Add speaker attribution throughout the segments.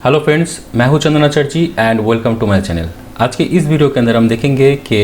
Speaker 1: Hello friends, मैं हूं Chandan Acharya ji and welcome to my channel. आज के इस वीडियो के अंदर हम देखेंगे कि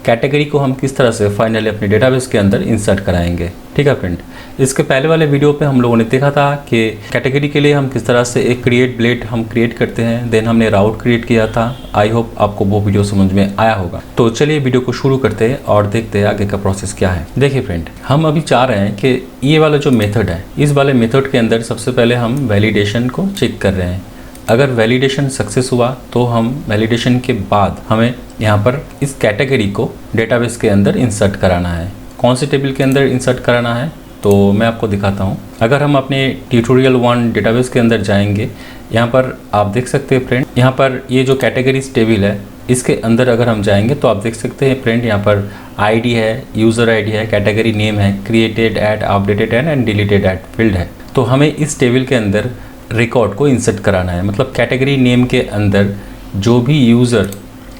Speaker 1: कैटेगरी को हम किस तरह से फाइनली अपने डेटाबेस के अंदर इंसर्ट कराएंगे। ठीक है फ्रेंड, इसके पहले वाले वीडियो पे हम लोगों ने देखा था कि कैटेगरी के लिए हम किस तरह से एक क्रिएट ब्लेड हम क्रिएट करते हैं, देन हमने राउट क्रिएट किया था। आई होप आपको वो वीडियो समझ में आया होगा। तो चलिए वीडियो को शुरू करते हैं और देखते हैं आगे का प्रोसेस क्या है। देखिए फ्रेंड, हम अभी चाह रहे हैं कि ये वाला जो मेथड है, इस वाले मेथड के अंदर सबसे पहले हम वैलिडेशन को चेक कर रहे हैं। अगर वैलिडेशन सक्सेस हुआ तो हम वैलिडेशन के बाद हमें यहाँ पर इस कैटेगरी को डेटाबेस के अंदर इंसर्ट कराना है। कौन से टेबल के अंदर इंसर्ट कराना है तो मैं आपको दिखाता हूँ। अगर हम अपने ट्यूटोरियल 1 डेटाबेस के अंदर जाएंगे, यहाँ पर आप देख सकते हैं फ्रेंड, यहाँ पर ये जो कैटेगरीज टेबल है इसके अंदर अगर हम जाएंगे तो आप देख सकते हैं फ्रेंड, यहाँ पर आईडी है, यूज़र आईडी है, कैटेगरी नेम है, created at, updated and deleted eight field है। तो हमें इस टेबल के अंदर रिकॉर्ड को इंसर्ट कराना है। मतलब कैटेगरी नेम के अंदर जो भी यूज़र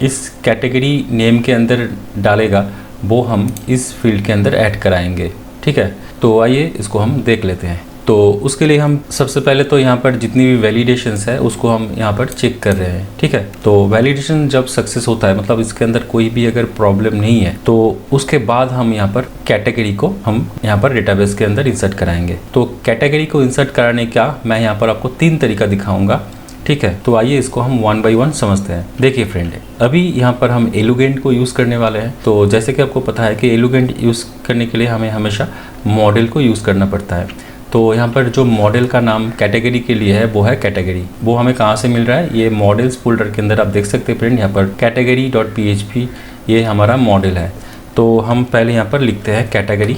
Speaker 1: इस कैटेगरी नेम के अंदर डालेगा वो हम इस फील्ड के अंदर ऐड कराएंगे। ठीक है, तो आइए इसको हम देख लेते हैं। तो उसके लिए हम सबसे पहले तो यहाँ पर जितनी भी वैलिडेशंस है उसको हम यहाँ पर चेक कर रहे हैं। ठीक है, तो वैलिडेशन जब सक्सेस होता है, मतलब इसके अंदर कोई भी अगर प्रॉब्लम नहीं है, तो उसके बाद हम यहाँ पर कैटेगरी को हम यहाँ पर डेटाबेस के अंदर इंसर्ट कराएंगे। तो कैटेगरी को इंसर्ट कराने का मैं यहाँ पर आपको 3 तरीका दिखाऊंगा। ठीक है, तो आइए इसको हम 1 बाय 1 समझते हैं। देखिए फ्रेंड, अभी यहाँ पर हम एलुगेंट को यूज़ करने वाले हैं। तो जैसे कि आपको पता है कि एलुगेंट यूज़ करने के लिए हमें हमेशा मॉडल को यूज़ करना पड़ता है। तो यहाँ पर जो मॉडल का नाम कैटेगरी के लिए है वो है कैटेगरी। वो हमें कहाँ से मिल रहा है, ये मॉडल्स फोल्डर के अंदर आप देख सकते हैं फ्रेंड, यहाँ पर category.php ये हमारा मॉडल है। तो हम पहले यहाँ पर लिखते हैं कैटेगरी।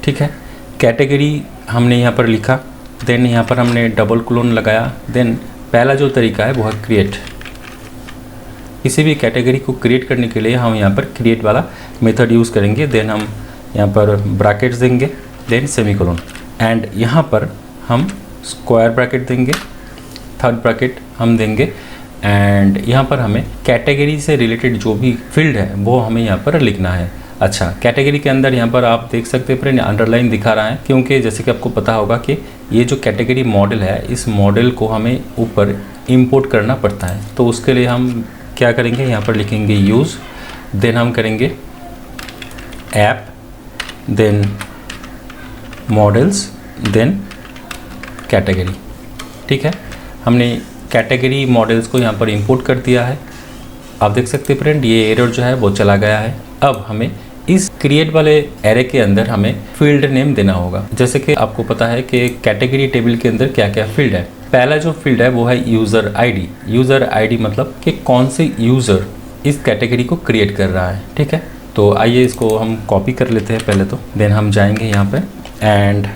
Speaker 1: ठीक है, कैटेगरी हमने यहाँ पर लिखा, देन यहाँ पर हमने डबल कोलन लगाया। देन पहला जो तरीका है वो है क्रिएट। किसी भी कैटेगरी को क्रिएट करने के लिए हम यहाँ पर क्रिएट वाला मेथड यूज़ करेंगे। देन हम यहाँ पर ब्रैकेट्स देंगे, देन सेमीकोलन, एंड यहाँ पर हम स्क्वायर ब्रैकेट देंगे, थर्ड ब्रैकेट हम देंगे, एंड यहाँ पर हमें कैटेगरी से रिलेटेड जो भी फील्ड है वो हमें यहाँ पर लिखना है। अच्छा, कैटेगरी के अंदर यहाँ पर आप देख सकते हैं फ्रेंड अंडरलाइन दिखा रहा है, क्योंकि जैसे कि आपको पता होगा कि ये जो कैटेगरी मॉडल है, इस मॉडल को हमें ऊपर इंपोर्ट करना पड़ता है। तो उसके लिए हम क्या करेंगे, यहाँ पर लिखेंगे यूज़, देन हम करेंगे app, then models, then category. ठीक है, हमने कैटेगरी मॉडल्स को यहाँ पर इंपोर्ट कर दिया है। आप देख सकते हैं फ्रेंड, ये एरर जो है वो चला गया है। अब हमें इस क्रिएट वाले एरे के अंदर हमें फील्ड नेम देना होगा। जैसे कि आपको पता है कि कैटेगरी टेबल के अंदर क्या क्या फील्ड है। पहला जो फील्ड है वो है यूज़र आईडी। यूज़र आईडी मतलब कि कौन से यूज़र इस कैटेगरी को क्रिएट कर रहा है। ठीक है, तो आइए इसको हम कॉपी कर लेते हैं पहले तो। देन हम जाएंगे यहाँ पे एंड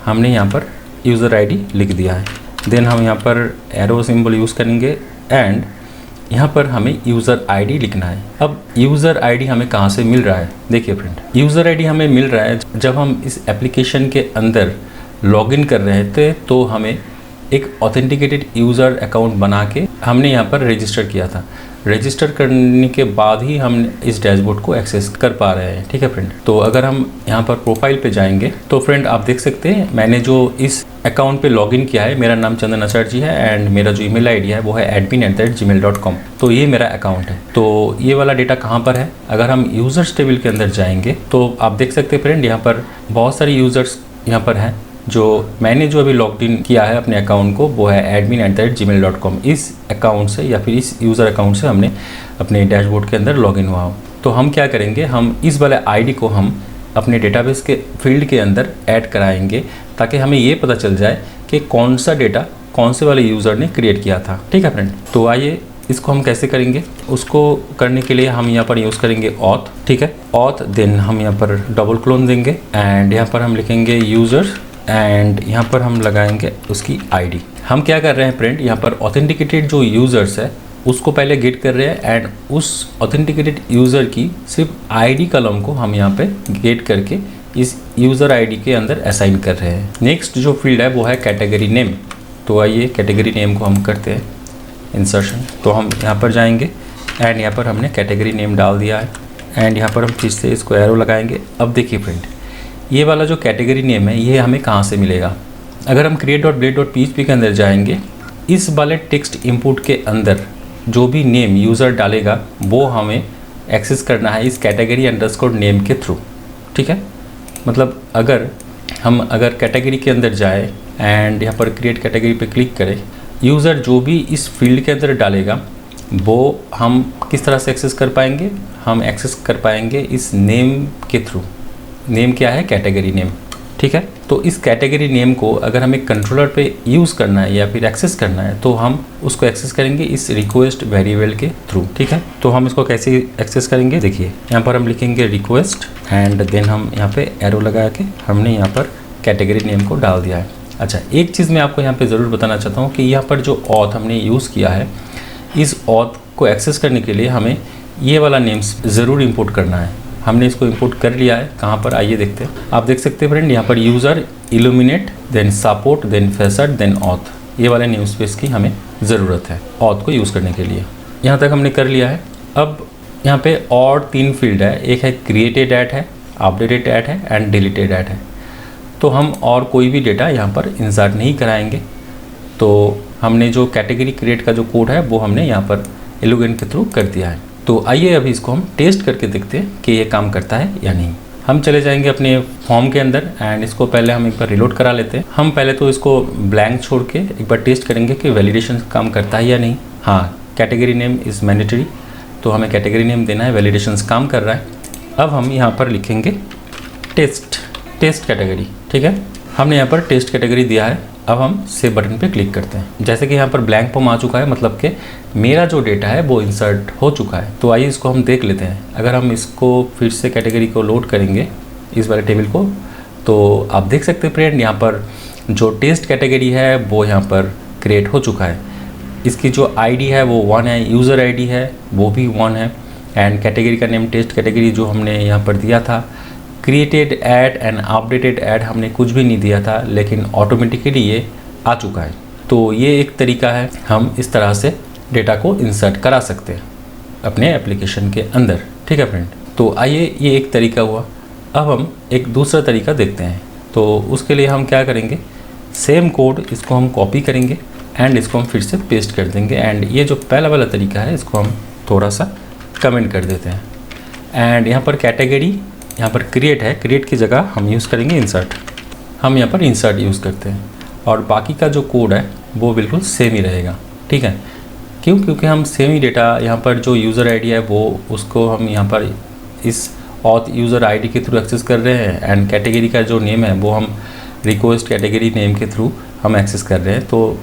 Speaker 1: हमने यहाँ पर यूज़र आईडी लिख दिया है। देन हम यहाँ पर एरो सिंबल यूज़ करेंगे एंड यहाँ पर हमें यूज़र आईडी लिखना है। अब यूज़र आईडी हमें कहाँ से मिल रहा है, देखिए फ्रेंड, यूज़र आईडी हमें मिल रहा है जब हम इस एप्लीकेशन के अंदर लॉगिन कर रहे थे, तो हमें एक ऑथेंटिकेटेड यूज़र अकाउंट बना के हमने यहाँ पर रजिस्टर किया था। रजिस्टर करने के बाद ही हम इस डैशबोर्ड को एक्सेस कर पा रहे हैं। ठीक है फ्रेंड, तो अगर हम यहाँ पर प्रोफाइल पे जाएंगे तो फ्रेंड आप देख सकते हैं मैंने जो इस अकाउंट पे लॉगिन किया है, मेरा नाम चंदन आचार्य जी है एंड मेरा जो ईमेल आईडी है वो है admin@gmail.com। तो ये मेरा अकाउंट है। तो ये वाला डेटा कहाँ पर है, अगर हम यूज़र्स टेबल के अंदर जाएंगे तो आप देख सकते हैं फ्रेंड, यहाँ पर बहुत सारे यूज़र्स यहाँ पर हैं। जो मैंने जो अभी लॉग इन किया है अपने अकाउंट को वो है admin@gmail.com। इस अकाउंट से या फिर इस यूज़र अकाउंट से हमने अपने डैशबोर्ड के अंदर लॉग इन हुआ हो। तो हम क्या करेंगे, हम इस वाले आईडी को हम अपने डेटाबेस के फील्ड के अंदर ऐड कराएंगे ताकि हमें ये पता चल जाए कि कौन सा डेटा कौन से वाले यूज़र ने क्रिएट किया था। ठीक है फ्रेंड, तो आइए इसको हम कैसे करेंगे। उसको करने के लिए हम यहाँ पर यूज़ करेंगे ऑथ। ठीक है, ऑथ, देन हम यहाँ पर डबल क्लोन देंगे एंड यहाँ पर हम लिखेंगे यूज़र एंड यहाँ पर हम लगाएंगे उसकी आईडी। हम क्या कर रहे हैं फ्रेंड, यहाँ पर ऑथेंटिकेटेड जो यूज़र्स है उसको पहले गेट कर रहे हैं एंड उस ऑथेंटिकेटेड यूज़र की सिर्फ आईडी कॉलम को हम यहाँ पे गेट करके इस यूज़र आईडी के अंदर असाइन कर रहे हैं। नेक्स्ट जो फील्ड है वो है कैटेगरी नेम। तो आइए कैटेगरी नेम को हम करते हैं इंसर्शन। तो हम यहाँ पर जाएंगे एंड यहाँ पर हमने कैटेगरी नेम डाल दिया है एंड यहाँ पर हम फिर से इसको एरो लगाएंगे। अब देखिए फ्रेंड, ये वाला जो कैटेगरी नेम है ये हमें कहाँ से मिलेगा, अगर हम create.blade.php के अंदर जाएंगे, इस वाले टेक्स्ट इनपुट के अंदर जो भी नेम यूज़र डालेगा वो हमें एक्सेस करना है इस कैटेगरी अंडरस्कोर नेम के थ्रू। ठीक है, मतलब अगर कैटेगरी के अंदर जाए एंड यहाँ पर क्रिएट कैटेगरी पे क्लिक करें, यूज़र जो भी इस फील्ड के अंदर डालेगा वो हम किस तरह से एक्सेस कर पाएंगे, हम एक्सेस कर पाएंगे इस नेम के थ्रू। नेम क्या है? Category name. ठीक है, तो इस कैटेगरी नेम को अगर हमें कंट्रोलर पे यूज़ करना है या फिर एक्सेस करना है तो हम उसको एक्सेस करेंगे इस रिक्वेस्ट वेरिएबल के थ्रू। ठीक है, तो हम इसको कैसे एक्सेस करेंगे, देखिए यहाँ पर हम लिखेंगे रिक्वेस्ट एंड देन हम यहाँ पे एरो लगा के हमने यहाँ पर कैटेगरी नेम को डाल दिया है। अच्छा, एक चीज़ मैं आपको यहाँ पे ज़रूर बताना चाहता हूँ कि यहाँ पर जो ऑथ हमने यूज़ किया है, इस ऑथ को एक्सेस करने के लिए हमें ये वाला नेम्स ज़रूर इंपोर्ट करना है। हमने इसको इंपोर्ट कर लिया है। कहाँ पर, आइए देखते हैं। आप देख सकते हैं फ्रेंड, यहाँ पर user, illuminate, then support, then facet, then auth, ये वाले नेम स्पेस की हमें ज़रूरत है ऑथ को यूज़ करने के लिए। यहाँ तक हमने कर लिया है। अब यहाँ पे और 3 फील्ड है, एक है क्रिएटेड ऐड है, अपडेटेड ऐड है एंड डिलीटेड ऐड है। तो हम और कोई भी डेटा यहाँ पर इंसर्ट नहीं कराएंगे। तो हमने जो कैटेगरी क्रिएट का जो कोड है वो हमने यहाँ पर एलोगेन के थ्रू कर दिया है। तो आइए अभी इसको हम टेस्ट करके देखते हैं कि ये काम करता है या नहीं। हम चले जाएंगे अपने फॉर्म के अंदर एंड इसको पहले हम एक बार रिलोड करा लेते हैं। हम पहले तो इसको ब्लैंक छोड़ के एक बार टेस्ट करेंगे कि वैलिडेशन काम करता है या नहीं। हाँ, कैटेगरी नेम इज़ मैंडेटरी, तो हमें कैटेगरी नेम देना है, वैलिडेशन काम कर रहा है। अब हम यहाँ पर लिखेंगे टेस्ट कैटेगरी। ठीक है, हमने यहाँ पर टेस्ट कैटेगरी दिया है। अब हम सेव बटन पे क्लिक करते हैं। जैसे कि यहाँ पर ब्लैंक फॉर्म आ चुका है, मतलब कि मेरा जो डेटा है वो इंसर्ट हो चुका है। तो आइए इसको हम देख लेते हैं। अगर हम इसको फिर से कैटेगरी को लोड करेंगे, इस वाले टेबल को, तो आप देख सकते हैं फ्रेंड, यहाँ पर जो टेस्ट कैटेगरी है वो यहाँ पर क्रिएट हो चुका है। इसकी जो आईडी है वो 1 है, यूज़र आईडी है वो भी 1 है एंड कैटेगरी का नेम टेस्ट कैटेगरी जो हमने यहाँ पर दिया था। Created at and updated add हमने कुछ भी नहीं दिया था, लेकिन ऑटोमेटिकली ये आ चुका है। तो ये एक तरीका है, हम इस तरह से डेटा को इंसर्ट करा सकते हैं अपने एप्लीकेशन के अंदर। ठीक है फ्रेंड, तो आइए, ये एक तरीका हुआ। अब हम एक दूसरा तरीका देखते हैं। तो उसके लिए हम क्या करेंगे, सेम कोड इसको हम कॉपी करेंगे एंड इसको हम फिर से पेस्ट कर देंगे एंड ये जो पहला वाला तरीका है इसको हम थोड़ा सा कमेंट कर देते हैं। एंड यहाँ पर कैटेगरी, यहाँ पर क्रिएट है, क्रिएट की जगह हम यूज़ करेंगे इंसर्ट। हम यहाँ पर इंसर्ट यूज़ करते हैं और बाकी का जो कोड है वो बिल्कुल सेम ही रहेगा। ठीक है, क्यों? क्योंकि हम सेम ही डेटा यहाँ पर जो यूज़र आईडी है वो उसको हम यहाँ पर इस ऑथ यूज़र आईडी के थ्रू एक्सेस कर रहे हैं एंड कैटेगरी का जो नेम है वो हम रिक्वेस्ट कैटेगरी नेम के थ्रू हम एक्सेस कर रहे हैं। तो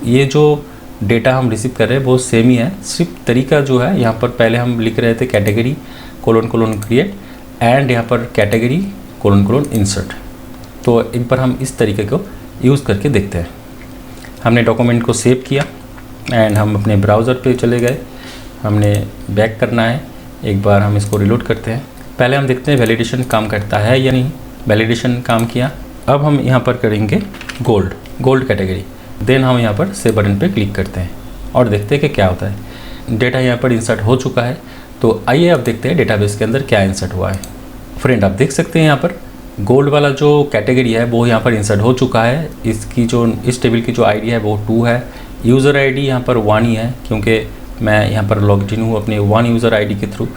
Speaker 1: ये जो डेटा हम रिसीव कर रहे हैं वो सेम ही है, सिर्फ तरीका जो है यहाँ पर पहले हम लिख रहे थे कैटेगरी : क्रिएट एंड यहाँ पर कैटेगरी : इंसर्ट। तो एक बार हम इस तरीके को यूज़ करके देखते हैं। हमने डॉक्यूमेंट को सेव किया एंड हम अपने ब्राउज़र पे चले गए। हमने बैक करना है, एक बार हम इसको रिलोड करते हैं। पहले हम देखते हैं वैलिडेशन काम करता है या नहीं। वैलिडेशन काम किया। अब हम यहाँ पर करेंगे गोल्ड कैटेगरी। देन हम यहाँ पर सेव बटन पे क्लिक करते हैं और देखते हैं कि क्या होता है। डेटा यहाँ पर इंसर्ट हो चुका है। तो आइए अब देखते हैं डेटाबेस के अंदर क्या इंसर्ट हुआ है। फ्रेंड, आप देख सकते हैं यहाँ पर गोल्ड वाला जो कैटेगरी है वो यहाँ पर इंसर्ट हो चुका है। इसकी जो इस टेबल की जो आईडी है वो 2 है। यूज़र आईडी यहाँ पर 1 ही है क्योंकि मैं यहाँ पर लॉग्ड इन हूँ अपने 1 यूज़र आईडी के थ्रू।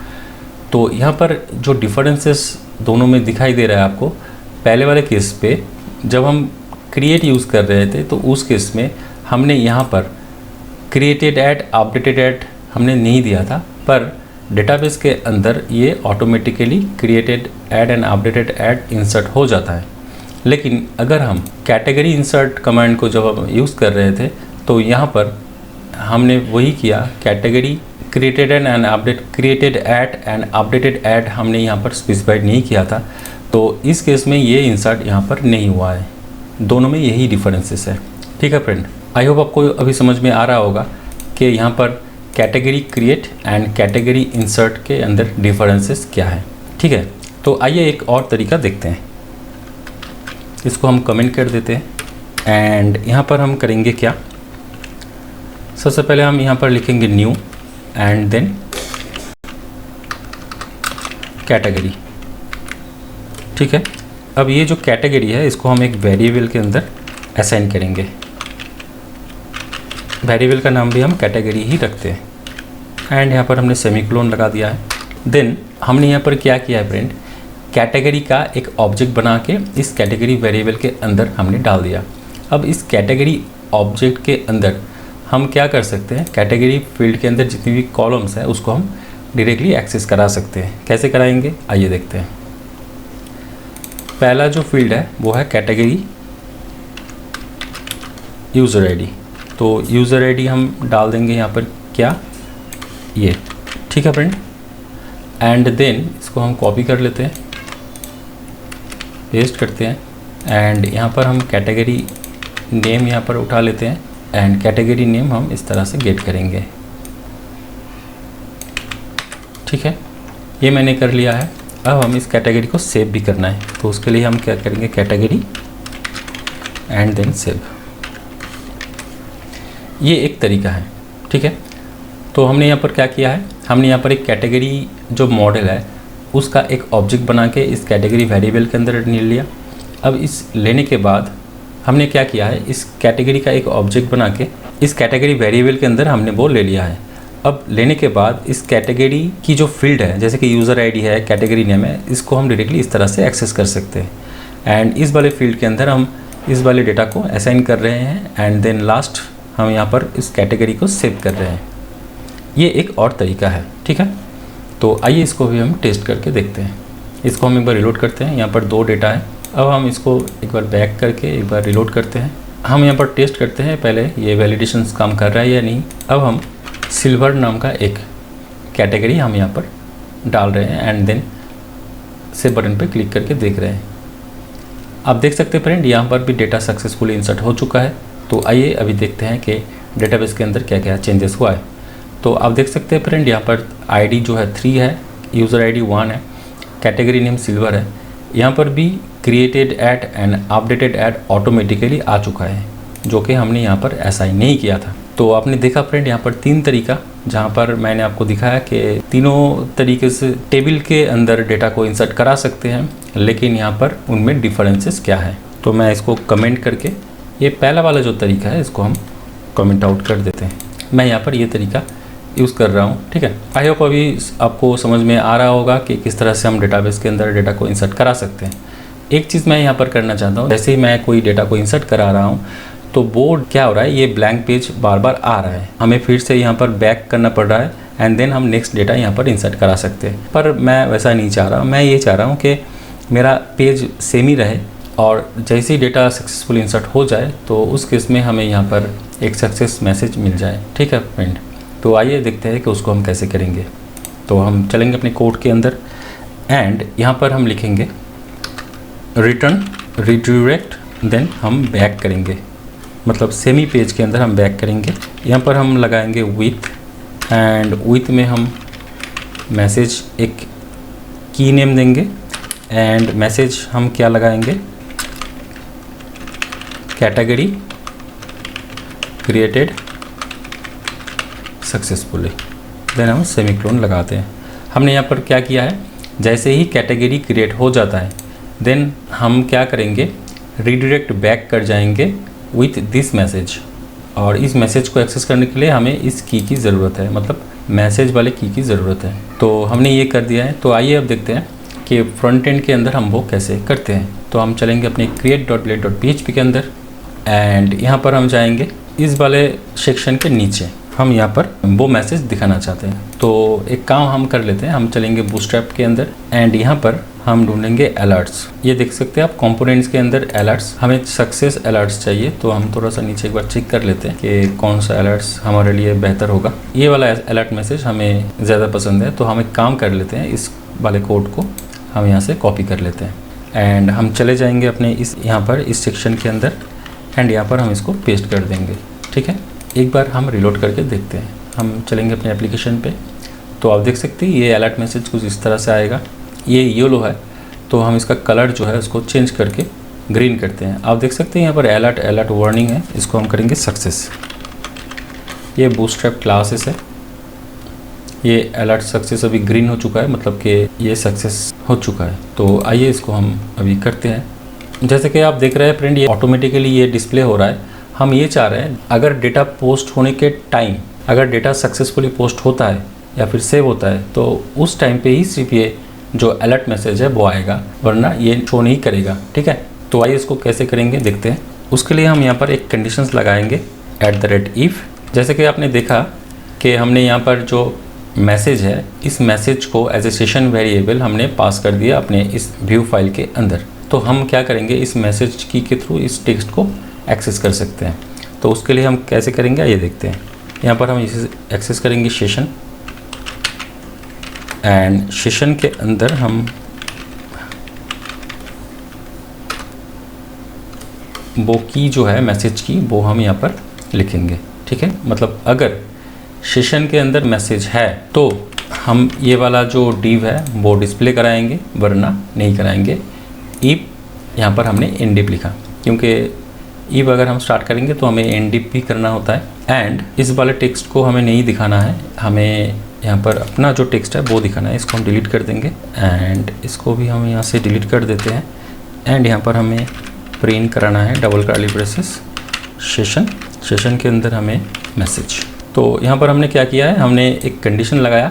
Speaker 1: तो यहाँ पर जो डिफरेंसेस दोनों में दिखाई दे रहा है आपको, पहले वाले केस पे जब हम क्रिएट यूज़ कर रहे थे तो उस केस में हमने यहाँ पर क्रिएटेड ऐड, अपडेटेड ऐड हमने नहीं दिया था, पर डेटाबेस के अंदर ये automatically created at and updated add insert हो जाता है। लेकिन अगर हम कैटेगरी इंसर्ट कमांड को जब हम यूज़ कर रहे थे तो यहाँ पर हमने वही किया, category created and updated add हमने यहाँ पर स्पेसिफाइड नहीं किया था। तो इस केस में ये इंसर्ट यहाँ पर नहीं हुआ है। दोनों में यही डिफरेंसेस है। ठीक है फ्रेंड, आई होप आपको अभी समझ में आ रहा होगा कि यहाँ पर category create and category insert के अंदर डिफरेंसेस क्या है। ठीक है, तो आइए एक और तरीका देखते हैं। इसको हम कमेंट कर देते हैं एंड यहाँ पर हम करेंगे क्या, सबसे पहले हम यहाँ पर लिखेंगे न्यू एंड देन कैटेगरी। ठीक है, अब ये जो कैटेगरी है इसको हम एक वेरिएबल के अंदर असाइन करेंगे। वेरिएबल का नाम भी हम कैटेगरी ही रखते हैं। एंड यहाँ पर हमने सेमीकोलन लगा दिया है। देन हमने यहाँ पर क्या किया है फ्रेंड, कैटेगरी का एक ऑब्जेक्ट बना के इस कैटेगरी वेरिएबल के अंदर हमने डाल दिया। अब इस कैटेगरी ऑब्जेक्ट के अंदर हम क्या कर सकते हैं, कैटेगरी फील्ड के अंदर जितनी भी कॉलम्स हैं उसको हम डायरेक्टली एक्सेस करा सकते हैं। कैसे कराएंगे आइए देखते हैं। पहला जो फील्ड है वो है कैटेगरी यूज़र आईडी। तो यूज़र आईडी हम डाल देंगे यहाँ पर क्या, ये, ठीक है फ्रेंड। एंड देन इसको हम कॉपी कर लेते हैं, पेस्ट करते हैं। एंड यहाँ पर हम कैटेगरी नेम यहाँ पर उठा लेते हैं एंड कैटेगरी नेम हम इस तरह से गेट करेंगे, ठीक है। ये मैंने कर लिया है। अब हम इस कैटेगरी को सेव भी करना है, तो उसके लिए हम क्या करेंगे, कैटेगरी एंड देन सेव। ये एक तरीका है, ठीक है। तो हमने यहाँ पर क्या किया है, हमने यहाँ पर एक कैटेगरी जो मॉडल है उसका एक ऑब्जेक्ट बना के इस कैटेगरी वेरिएबल के अंदर ले लिया। अब इस लेने के बाद हमने क्या किया है, इस कैटेगरी का एक ऑब्जेक्ट बना के इस कैटेगरी वेरिएबल के अंदर हमने वो ले लिया है। अब लेने के बाद इस कैटेगरी की जो फील्ड है, जैसे कि यूज़र आईडी है, कैटेगरी नेम है, इसको हम डायरेक्टली इस तरह से एक्सेस कर सकते हैं। एंड इस वाले फील्ड के अंदर हम इस वाले डेटा को असाइन कर रहे हैं एंड देन लास्ट हम यहाँ पर इस कैटेगरी को सेव कर रहे हैं। ये एक और तरीका है, ठीक है। तो आइए इसको भी हम टेस्ट करके देखते हैं। इसको हम एक बार रिलोड करते हैं। यहाँ पर 2 डेटा है। अब हम इसको एक बार बैक करके एक बार रिलोड करते हैं। हम यहाँ पर टेस्ट करते हैं पहले ये वैलिडेशन काम कर रहा है या नहीं। अब हम सिल्वर नाम का एक कैटेगरी हम यहाँ पर डाल रहे हैं एंड देन सेव बटन पे क्लिक करके देख रहे हैं। आप देख सकते हैं फ्रेंड, यहाँ पर भी डेटा सक्सेसफुली इंसर्ट हो चुका है। तो आइए अभी देखते हैं कि डेटाबेस के अंदर क्या क्या चेंजेस हुआ है। तो आप देख सकते हैं फ्रेंड, यहाँ पर आईडी जो है 3 है, यूज़र आईडी 1 है, कैटेगरी नेम सिल्वर है। यहाँ पर भी created at and updated at automatically आ चुका है, जो कि हमने यहाँ पर असाइन नहीं किया था। तो आपने देखा फ्रेंड, यहाँ पर 3 तरीका, जहाँ पर मैंने आपको दिखाया कि तीनों तरीके से टेबल के अंदर डेटा को इंसर्ट करा सकते हैं, लेकिन यहाँ पर उनमें डिफरेंसेस क्या है। तो मैं इसको कमेंट करके ये पहला वाला जो तरीका है इसको हम कमेंट आउट कर देते हैं। मैं यहाँ पर ये तरीका यूज़ कर रहा हूँ, ठीक है। आई होप अभी आपको समझ में आ रहा होगा कि किस तरह से हम डेटाबेस के अंदर डेटा को इंसर्ट करा सकते हैं। एक चीज़ मैं यहाँ पर करना चाहता हूँ, जैसे ही मैं कोई डेटा को इंसर्ट करा रहा हूँ तो बोर्ड क्या हो रहा है, ये ब्लैंक पेज बार बार आ रहा है, हमें फिर से यहाँ पर बैक करना पड़ रहा है एंड देन हम नेक्स्ट डेटा यहाँ पर इंसर्ट करा सकते हैं। पर मैं वैसा नहीं चाह रहा, मैं ये चाह रहा हूँ कि मेरा पेज सेम ही रहे और जैसे ही डेटा सक्सेसफुल इंसर्ट हो जाए तो उस केस में हमें यहाँ पर एक सक्सेस मैसेज मिल जाए, ठीक है फ्रेंड। तो आइए देखते हैं कि उसको हम कैसे करेंगे। तो हम चलेंगे अपने कोड के अंदर एंड यहाँ पर हम लिखेंगे रिटर्न रिडायरेक्ट, देन हम बैक करेंगे, मतलब सेमी पेज के अंदर हम बैक करेंगे। यहाँ पर हम लगाएंगे विथ एंड विथ में हम मैसेज एक की नेम देंगे एंड मैसेज हम क्या लगाएंगे, कैटेगरी क्रिएटेड सक्सेसफुली, देन हम सेमीकोलन लगाते हैं। हमने यहाँ पर क्या किया है, जैसे ही कैटेगरी क्रिएट हो जाता है देन हम क्या करेंगे, रिडायरेक्ट बैक कर जाएंगे विथ दिस मैसेज, और इस मैसेज को एक्सेस करने के लिए हमें इस की ज़रूरत है, मतलब मैसेज वाले की ज़रूरत है। तो हमने ये कर दिया है। तो आइए अब देखते हैं कि फ्रंट एंड के अंदर हम वो कैसे करते हैं। तो हम चलेंगे अपने create.blade.php के अंदर एंड यहाँ पर हम जाएंगे इस वाले सेक्शन के नीचे, हम यहाँ पर वो मैसेज दिखाना चाहते हैं। तो एक काम हम कर लेते हैं, हम चलेंगे बूटस्ट्रैप के अंदर एंड यहाँ पर हम ढूंढेंगे अलर्ट्स। ये देख सकते हैं आप कंपोनेंट्स के अंदर अलर्ट्स, हमें सक्सेस अलर्ट्स चाहिए। तो हम थोड़ा सा नीचे एक बार चेक कर लेते हैं कि कौन सा अलर्ट्स हमारे लिए बेहतर होगा। ये वाला अलर्ट मैसेज हमें ज़्यादा पसंद है, तो हम एक काम कर लेते हैं, इस वाले कोड को हम यहाँ से कॉपी कर लेते हैं एंड हम चले जाएंगे अपने इस यहाँ पर इस सेक्शन के अंदर एंड यहाँ पर हम इसको पेस्ट कर देंगे, ठीक है। एक बार हम रिलोड करके देखते हैं। हम चलेंगे अपने एप्लीकेशन पे, तो आप देख सकते हैं ये अलर्ट मैसेज कुछ इस तरह से आएगा। ये येलो है तो हम इसका कलर जो है उसको चेंज करके ग्रीन करते हैं। आप देख सकते हैं यहाँ पर अलर्ट वार्निंग है, इसको हम करेंगे सक्सेस। ये बूटस्ट्रैप क्लासेस है, ये अलर्ट सक्सेस अभी ग्रीन हो चुका है, मतलब कि ये सक्सेस हो चुका है। तो आइए इसको हम अभी करते हैं जैसे कि आप देख रहे हैं फ्रेंड, ये ऑटोमेटिकली ये डिस्प्ले हो रहा है। हम ये चाह रहे हैं अगर डेटा पोस्ट होने के टाइम, अगर डेटा सक्सेसफुली पोस्ट होता है या फिर सेव होता है तो उस टाइम पे ही सिर्फ ये जो अलर्ट मैसेज है वो आएगा, वरना ये शो नहीं करेगा। ठीक है, तो आइए इसको कैसे करेंगे देखते हैं। उसके लिए हम यहाँ पर एक कंडीशंस लगाएंगे @if। जैसे कि आपने देखा कि हमने यहाँ पर जो मैसेज है, इस मैसेज को एज ए सेशन वेरिएबल हमने पास कर दिया अपने इस व्यू फाइल के अंदर। तो हम क्या करेंगे, इस मैसेज की के थ्रू इस टेक्स्ट को एक्सेस कर सकते हैं। तो उसके लिए हम कैसे करेंगे ये देखते हैं। यहाँ पर हम इसे एक्सेस करेंगे सेशन, एंड सेशन के अंदर हम वो की जो है मैसेज की वो हम यहाँ पर लिखेंगे। ठीक है, मतलब अगर सेशन के अंदर मैसेज है तो हम ये वाला जो div है वो डिस्प्ले कराएंगे, वरना नहीं कराएंगे। if यहाँ पर हमने endif लिखा, क्योंकि if अगर हम स्टार्ट करेंगे तो हमें endif भी करना होता है। एंड इस वाले टेक्स्ट को हमें नहीं दिखाना है, हमें यहाँ पर अपना जो टेक्स्ट है वो दिखाना है। इसको हम डिलीट कर देंगे एंड इसको भी हम यहाँ से डिलीट कर देते हैं। एंड यहाँ पर हमें प्रिंट कराना है डबल कर्ली ब्रेसेस सेशन के अंदर हमें मैसेज। तो यहाँ पर हमने क्या किया है, हमने एक कंडीशन लगाया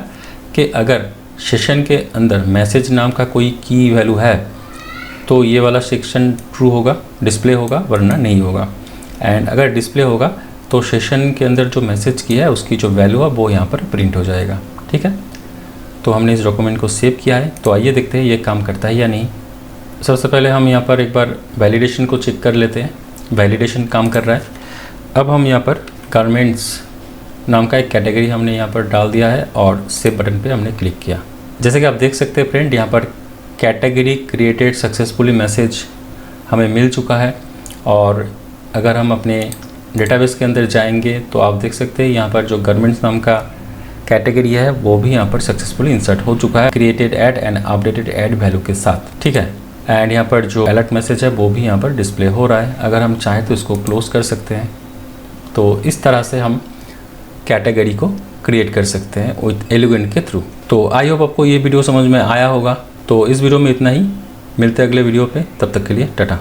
Speaker 1: कि अगर सेशन के अंदर मैसेज नाम का कोई की वैल्यू है तो ये वाला सेक्शन ट्रू होगा, डिस्प्ले होगा, वरना नहीं होगा। एंड अगर डिस्प्ले होगा तो सेशन के अंदर जो मैसेज किया है उसकी जो वैल्यू है वो यहाँ पर प्रिंट हो जाएगा। ठीक है, तो हमने इस डॉक्यूमेंट को सेव किया है। तो आइए देखते हैं ये काम करता है या नहीं। सबसे पहले हम यहाँ पर एक बार वैलिडेशन को चेक कर लेते हैं। वैलिडेशन काम कर रहा है। अब हम यहाँ पर गारमेंट्स नाम का एक कैटेगरी हमने यहाँ पर डाल दिया है और सेव बटन पे हमने क्लिक किया। जैसे कि आप देख सकते हैं फ्रेंड, यहाँ पर कैटेगरी क्रिएटेड सक्सेसफुली मैसेज हमें मिल चुका है। और अगर हम अपने डेटाबेस के अंदर जाएंगे तो आप देख सकते हैं यहाँ पर जो गारमेंट्स नाम का कैटेगरी है वो भी यहाँ पर सक्सेसफुली इंसर्ट हो चुका है, created at and updated add value के साथ। ठीक है, एंड यहाँ पर जो अलर्ट मैसेज है वो भी यहाँ पर डिस्प्ले हो रहा है। अगर हम चाहें तो इसको क्लोज कर सकते हैं। तो इस तरह से हम कैटेगरी को क्रिएट कर सकते हैं विथ एलिगेंट के थ्रू। तो आई होप आपको ये वीडियो समझ में आया होगा। तो इस वीडियो में इतना ही, मिलते हैं अगले वीडियो पे, तब तक के लिए टाटा।